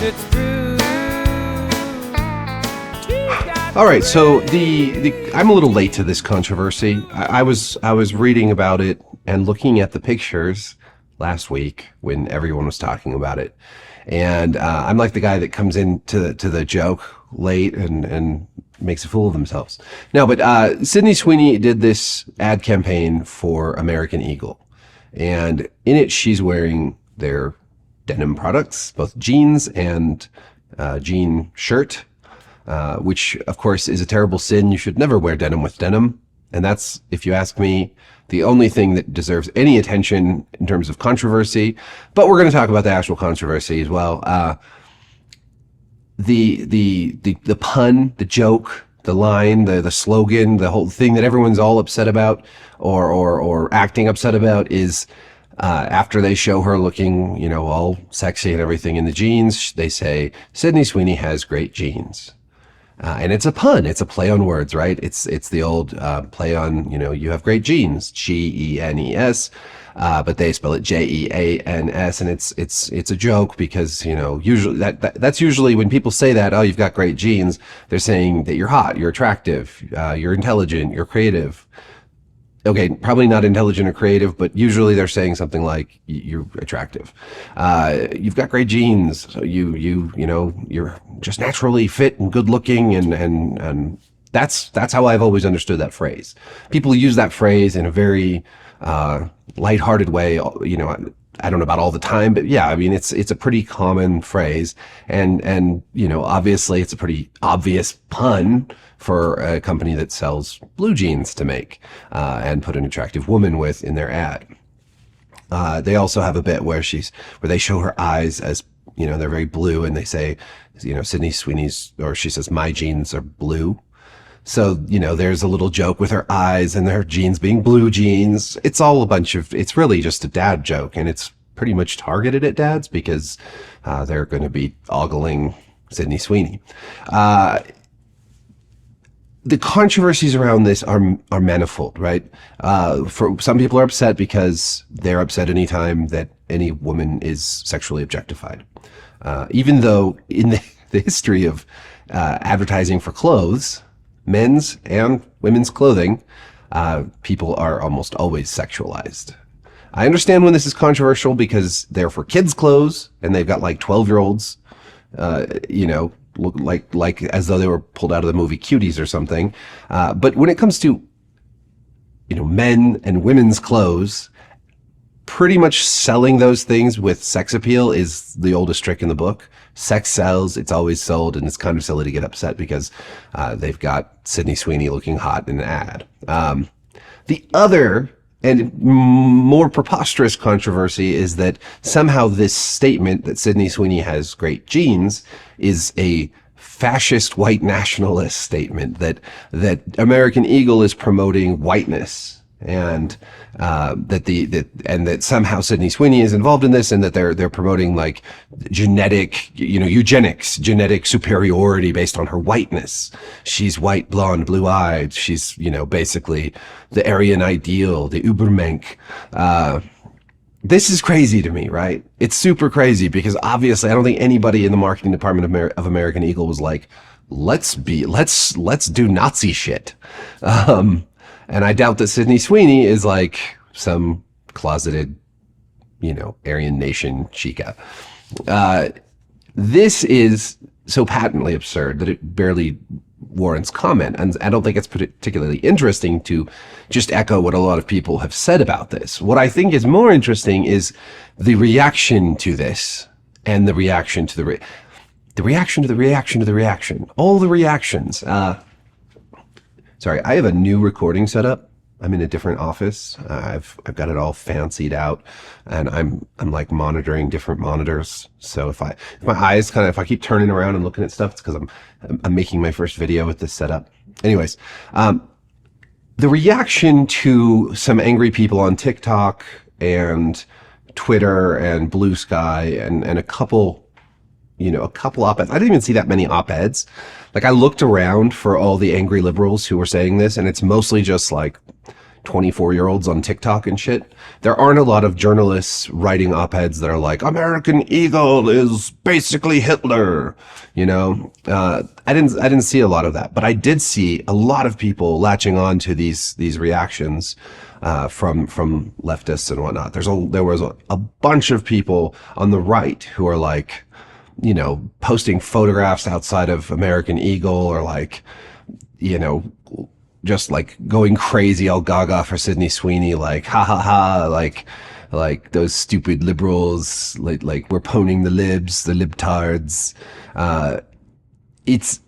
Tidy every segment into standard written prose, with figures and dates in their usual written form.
it's true. All right, so I'm a little late to this controversy. I was reading about it and looking at the pictures last week when everyone was talking about it, and I'm like the guy that comes in to the joke late and makes a fool of themselves. No, but Sydney Sweeney did this ad campaign for American Eagle, and in it she's wearing their denim products, both jeans and jean shirt. Which of course is a terrible sin. You should never wear denim with denim. And that's, if you ask me, the only thing that deserves any attention in terms of controversy. But we're going to talk about the actual controversy as well. The pun, the joke, the line, the slogan, the whole thing that everyone's all upset about or acting upset about is, after they show her looking, all sexy and everything in the jeans, they say, Sydney Sweeney has great jeans. And it's a pun. It's a play on words, right? It's the old play on, you have great genes, Genes, but they spell it Jeans, and it's a joke because usually that's usually when people say that, oh, you've got great genes, they're saying that you're hot, you're attractive, you're intelligent, you're creative. Okay, probably not intelligent or creative, but usually they're saying something like you're attractive. You've got great genes. So you're just naturally fit and good looking, and that's how I've always understood that phrase. People use that phrase in a very lighthearted way. I don't know about all the time, but yeah, I mean it's a pretty common phrase, and obviously it's a pretty obvious pun for a company that sells blue jeans to make and put an attractive woman with in their ad. They also have a bit where they show her eyes as they're very blue, and they say Sydney Sweeney's, or she says, my jeans are blue. So, there's a little joke with her eyes and her jeans being blue jeans. It's really just a dad joke, and it's pretty much targeted at dads because they're going to be ogling Sydney Sweeney. The controversies around this are manifold, right? For some people are upset because they're upset anytime that any woman is sexually objectified. Even though in the history of advertising for clothes, men's and women's clothing, people are almost always sexualized. I understand when this is controversial because they're for kids' clothes and they've got like 12-year-olds, look like as though they were pulled out of the movie Cuties or something. But when it comes to, men and women's clothes, pretty much selling those things with sex appeal is the oldest trick in the book. Sex sells, it's always sold, and it's kind of silly to get upset because they've got Sydney Sweeney looking hot in an ad. The other and more preposterous controversy is that somehow this statement that Sydney Sweeney has great genes is a fascist white nationalist statement that American Eagle is promoting whiteness, and that somehow Sydney Sweeney is involved in this, and that they're promoting like genetic, eugenics, genetic superiority based on her whiteness. She's white, blonde, blue-eyed. She's, basically the Aryan ideal, the Übermensch. This is crazy to me, right? It's super crazy because obviously I don't think anybody in the marketing department of American Eagle was like, let's do Nazi shit. And I doubt that Sydney Sweeney is like some closeted, Aryan nation chica. This is so patently absurd that it barely warrants comment. And I don't think it's particularly interesting to just echo what a lot of people have said about this. What I think is more interesting is the reaction to this, and the reaction to the reaction to the reaction to the reaction. All the reactions. Sorry, I have a new recording setup. I'm in a different office. I've got it all fancied out, and I'm like monitoring different monitors. So if my eyes if I keep turning around and looking at stuff, it's because I'm making my first video with this setup. Anyways, the reaction to some angry people on TikTok and Twitter and Blue Sky and a couple op-eds. I didn't even see that many op-eds. Like, I looked around for all the angry liberals who were saying this, and it's mostly just like 24-year-olds on TikTok and shit. There aren't a lot of journalists writing op-eds that are like, American Eagle is basically Hitler. You know, I didn't see a lot of that, but I did see a lot of people latching on to these reactions from leftists and whatnot. There was a bunch of people on the right who are like, you know, posting photographs outside of American Eagle, or like, you know, just like going crazy all gaga for Sydney Sweeney, like ha ha ha, like those stupid liberals, like we're poning the libs, the libtards. It's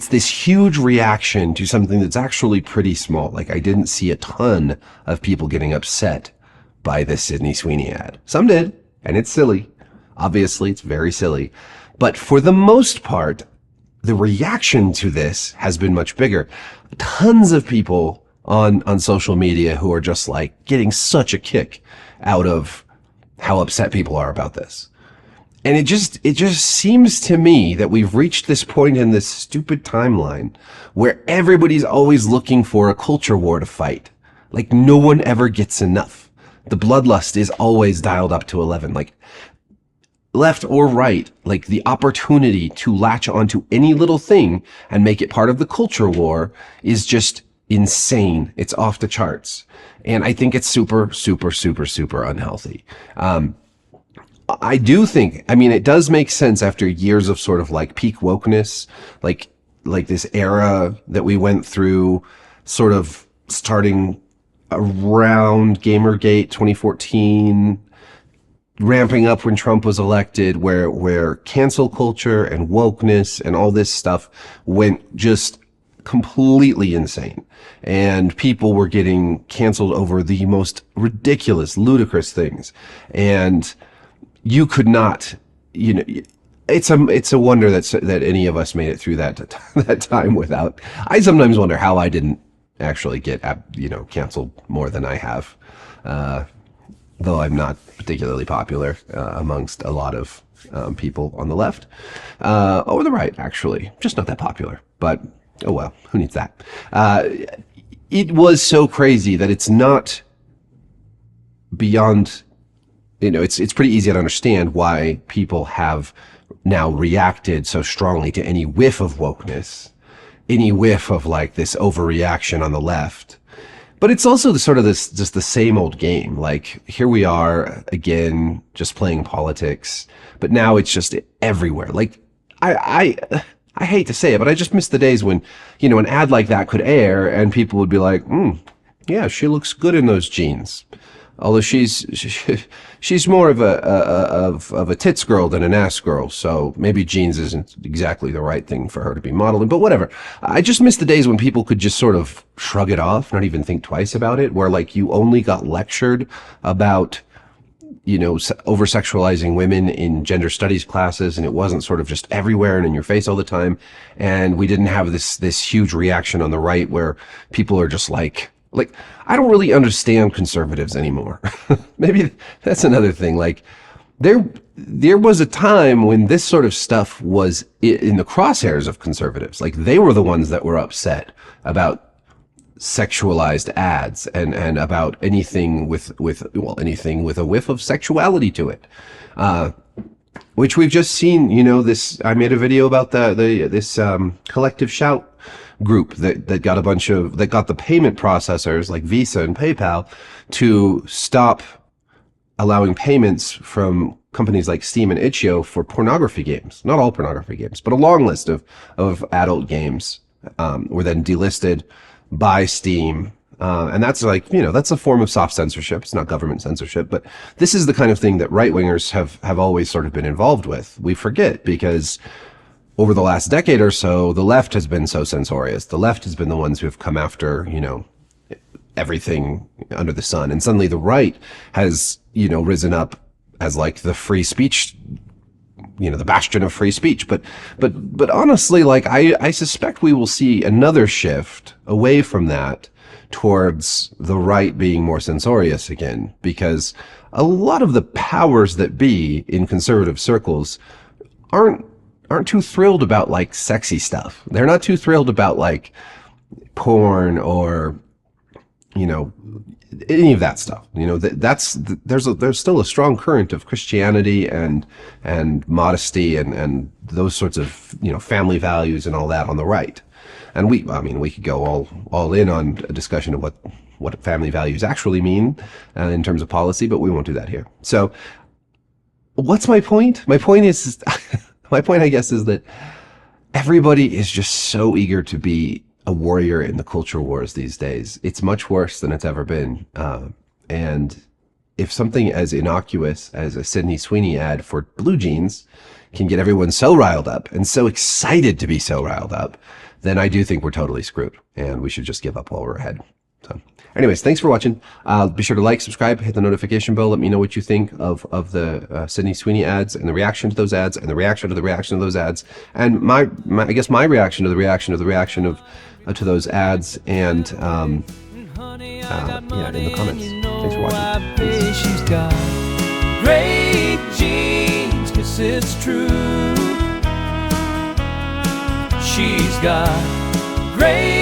this huge reaction to something that's actually pretty small. Like, I didn't see a ton of people getting upset by this Sydney Sweeney ad. Some did, and it's silly. Obviously, it's very silly. But for the most part, the reaction to this has been much bigger. Tons of people on social media who are just like getting such a kick out of how upset people are about this. And it just seems to me that we've reached this point in this stupid timeline where everybody's always looking for a culture war to fight. Like, no one ever gets enough. The bloodlust is always dialed up to 11. Like, left or right, like the opportunity to latch onto any little thing and make it part of the culture war is just insane. It's off the charts. And I think it's super, super, super, super unhealthy. I do think, I mean, it does make sense after years of sort of like peak wokeness, like this era that we went through, sort of starting around Gamergate 2014, ramping up when Trump was elected, where cancel culture and wokeness and all this stuff went just completely insane. And people were getting canceled over the most ridiculous, ludicrous things. And you could not, you know, it's a wonder that any of us made it through that time without. I sometimes wonder how I didn't actually get, you know, canceled more than I have, though I'm not particularly popular amongst a lot of people on the left or the right, actually, just not that popular. But oh well, who needs that? It was so crazy that it's not beyond. You know, it's pretty easy to understand why people have now reacted so strongly to any whiff of wokeness, any whiff of like this overreaction on the left. But it's also just the same old game. Like, here we are again, just playing politics, but now it's just everywhere. Like, I hate to say it, but I just miss the days when, you know, an ad like that could air and people would be like, yeah, she looks good in those jeans. Although she's more of a tits girl than an ass girl, so maybe jeans isn't exactly the right thing for her to be modeling, but whatever. I just miss the days when people could just sort of shrug it off, not even think twice about it, where like you only got lectured about, you know, over-sexualizing women in gender studies classes, and it wasn't sort of just everywhere and in your face all the time, and we didn't have this huge reaction on the right where people are just like, I don't really understand conservatives anymore. Maybe that's another thing. Like, there was a time when this sort of stuff was in the crosshairs of conservatives. Like, they were the ones that were upset about sexualized ads and about anything with anything with a whiff of sexuality to it. Which we've just seen, you know, I made a video about this collective shout group that got the payment processors like Visa and PayPal to stop allowing payments from companies like Steam and Itch.io for pornography games. Not all pornography games, but a long list of adult games were then delisted by Steam. And that's like, you know, that's a form of soft censorship. It's not government censorship, but this is the kind of thing that right-wingers have always sort of been involved with. We forget because over the last decade or so, the left has been so censorious. The left has been the ones who have come after, you know, everything under the sun. And suddenly the right has, you know, risen up as like the free speech, you know, the bastion of free speech. But honestly, like, I suspect we will see another shift away from that towards the right being more censorious again, because a lot of the powers that be in conservative circles aren't too thrilled about like sexy stuff. They're not too thrilled about like porn or you know, any of that stuff. You know, there's still a strong current of Christianity and modesty and those sorts of, you know, family values and all that on the right. And we could go all in on a discussion of what family values actually mean in terms of policy, but we won't do that here. So what's my point? My point is, my point, I guess, is that everybody is just so eager to be a warrior in the culture wars these days. It's much worse than it's ever been. And if something as innocuous as a Sydney Sweeney ad for blue jeans can get everyone so riled up and so excited to be so riled up, then I do think we're totally screwed and we should just give up while we're ahead. So anyways, thanks for watching. Be sure to like, subscribe, hit the notification bell. Let me know what you think of the Sydney Sweeney ads and the reaction to those ads and the reaction to the reaction of those ads. And I guess my reaction to the reaction of the reaction of to those ads and yeah, in the comments. Thanks for watching. Peace. She's got great jeans, 'cause it's true. She's got great